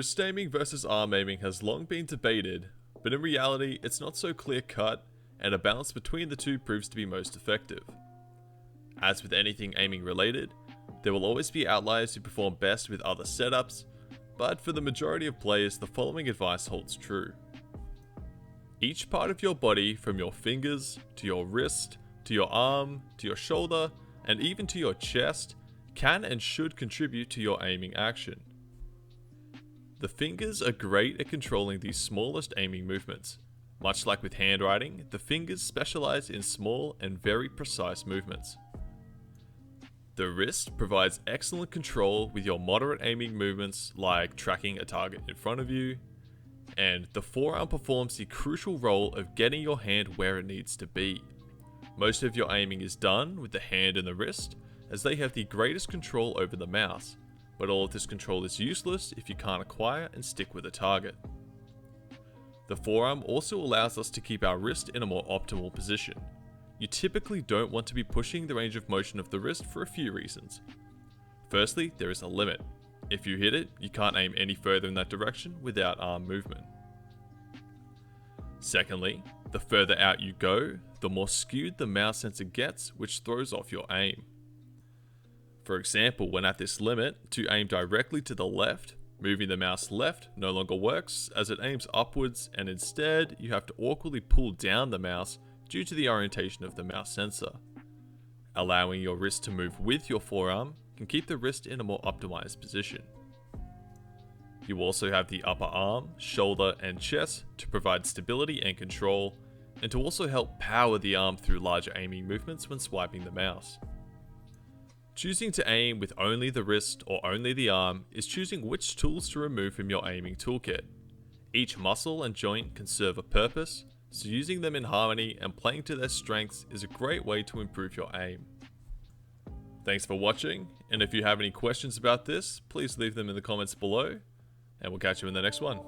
Wrist aiming versus arm aiming has long been debated, but in reality it's not so clear cut, and a balance between the two proves to be most effective. As with anything aiming related, there will always be outliers who perform best with other setups, but for the majority of players the following advice holds true. Each part of your body, from your fingers, to your wrist, to your arm, to your shoulder, and even to your chest, can and should contribute to your aiming action. The fingers are great at controlling these smallest aiming movements. Much like with handwriting, the fingers specialize in small and very precise movements. The wrist provides excellent control with your moderate aiming movements like tracking a target in front of you, and the forearm performs the crucial role of getting your hand where it needs to be. Most of your aiming is done with the hand and the wrist, as they have the greatest control over the mouse, but all of this control is useless if you can't acquire and stick with a target. The forearm also allows us to keep our wrist in a more optimal position. You typically don't want to be pushing the range of motion of the wrist for a few reasons. Firstly, there is a limit. If you hit it, you can't aim any further in that direction without arm movement. Secondly, the further out you go, the more skewed the mouse sensor gets, which throws off your aim. For example, when at this limit, to aim directly to the left, moving the mouse left no longer works as it aims upwards, and instead you have to awkwardly pull down the mouse due to the orientation of the mouse sensor. Allowing your wrist to move with your forearm can keep the wrist in a more optimized position. You also have the upper arm, shoulder, and chest to provide stability and control, and to also help power the arm through larger aiming movements when swiping the mouse. Choosing to aim with only the wrist or only the arm is choosing which tools to remove from your aiming toolkit. Each muscle and joint can serve a purpose, so using them in harmony and playing to their strengths is a great way to improve your aim. Thanks for watching, and if you have any questions about this, please leave them in the comments below, and we'll catch you in the next one.